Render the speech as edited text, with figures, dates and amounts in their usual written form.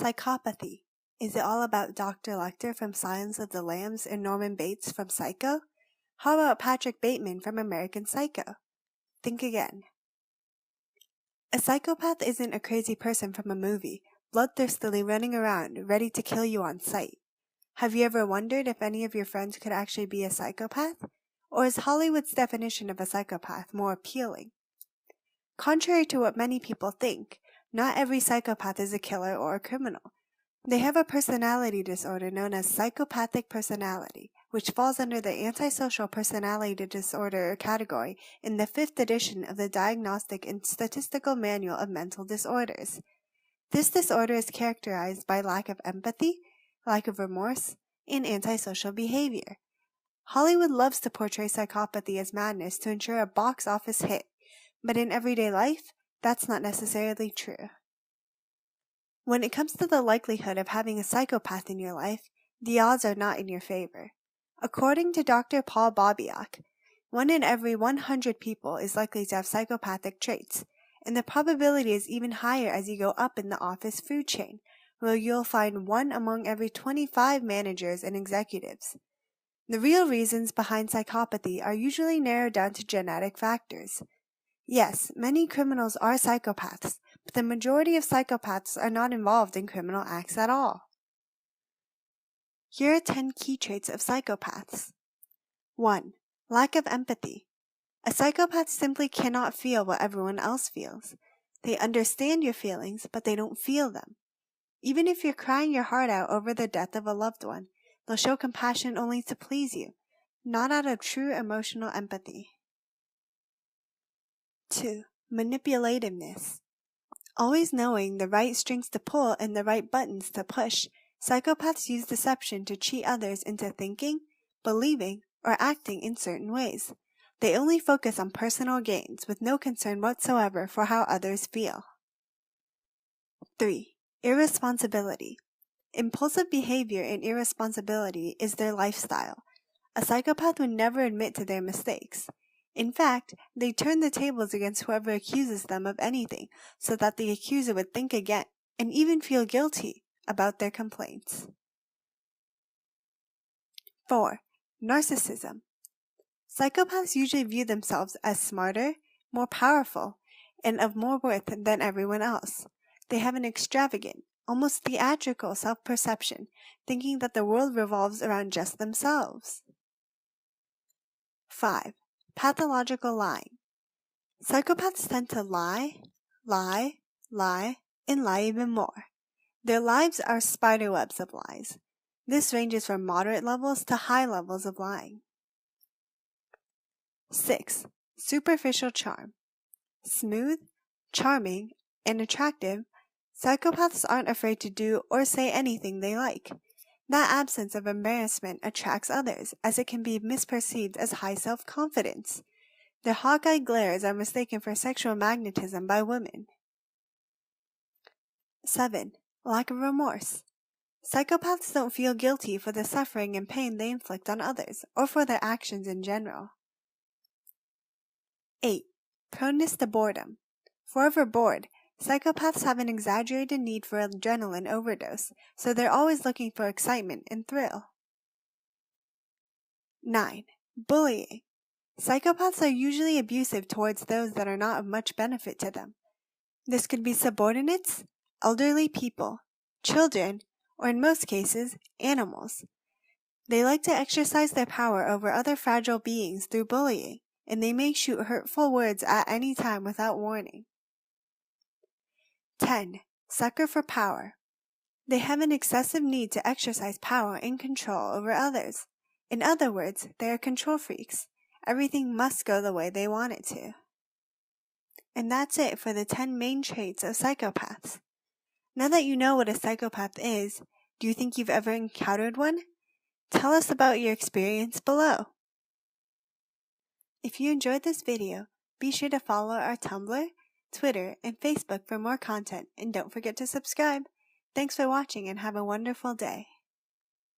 Psychopathy. Is it all about Dr. Lecter from Silence of the Lambs and Norman Bates from Psycho? How about Patrick Bateman from American Psycho? Think again. A psychopath isn't a crazy person from a movie, bloodthirstily running around, ready to kill you on sight. Have you ever wondered if any of your friends could actually be a psychopath? Or is Hollywood's definition of a psychopath more appealing? Contrary to what many people think, not every psychopath is a killer or a criminal. They have a personality disorder known as psychopathic personality, which falls under the antisocial personality disorder category in the 5th edition of the Diagnostic and Statistical Manual of Mental Disorders. This disorder is characterized by lack of empathy, lack of remorse, and antisocial behavior. Hollywood loves to portray psychopathy as madness to ensure a box office hit, but in everyday life, that's not necessarily true. When it comes to the likelihood of having a psychopath in your life, the odds are not in your favor. According to Dr. Paul Bobiak, 1 in every 100 people is likely to have psychopathic traits, and the probability is even higher as you go up in the office food chain, where you'll find 1 among every 25 managers and executives. The real reasons behind psychopathy are usually narrowed down to genetic factors. Yes, many criminals are psychopaths, but the majority of psychopaths are not involved in criminal acts at all. Here are 10 key traits of psychopaths. 1. Lack of empathy. A psychopath simply cannot feel what everyone else feels. They understand your feelings, but they don't feel them. Even if you're crying your heart out over the death of a loved one, they'll show compassion only to please you, not out of true emotional empathy. 2. Manipulativeness. Always knowing the right strings to pull and the right buttons to push, psychopaths use deception to cheat others into thinking, believing, or acting in certain ways. They only focus on personal gains with no concern whatsoever for how others feel. 3. Irresponsibility. Impulsive behavior and irresponsibility is their lifestyle. A psychopath would never admit to their mistakes. In fact, they turn the tables against whoever accuses them of anything so that the accuser would think again and even feel guilty about their complaints. 4. Narcissism. Psychopaths usually view themselves as smarter, more powerful, and of more worth than everyone else. They have an extravagant, almost theatrical self-perception, thinking that the world revolves around just themselves. 5. Pathological lying. Psychopaths tend to lie, and lie even more. Their lives are spider webs of lies. This ranges from moderate levels to high levels of lying. 6. Superficial charm. Smooth, charming, and attractive, psychopaths aren't afraid to do or say anything they like. That absence of embarrassment attracts others, as it can be misperceived as high self-confidence. Their hawk-eyed glares are mistaken for sexual magnetism by women. 7. Lack of remorse. Psychopaths don't feel guilty for the suffering and pain they inflict on others, or for their actions in general. 8. Proneness to boredom. Forever bored, psychopaths have an exaggerated need for adrenaline overdose, so they're always looking for excitement and thrill. 9. Bullying. Psychopaths are usually abusive towards those that are not of much benefit to them. This could be subordinates, elderly people, children, or in most cases, animals. They like to exercise their power over other fragile beings through bullying, and they may shoot hurtful words at any time without warning. 10. Sucker for power. They have an excessive need to exercise power and control over others. In other words, they are control freaks. Everything must go the way they want it to. And that's it for the 10 main traits of psychopaths. Now that you know what a psychopath is, do you think you've ever encountered one? Tell us about your experience below. If you enjoyed this video, be sure to follow our Tumblr, Twitter, and Facebook for more content, and don't forget to subscribe. Thanks for watching and have a wonderful day.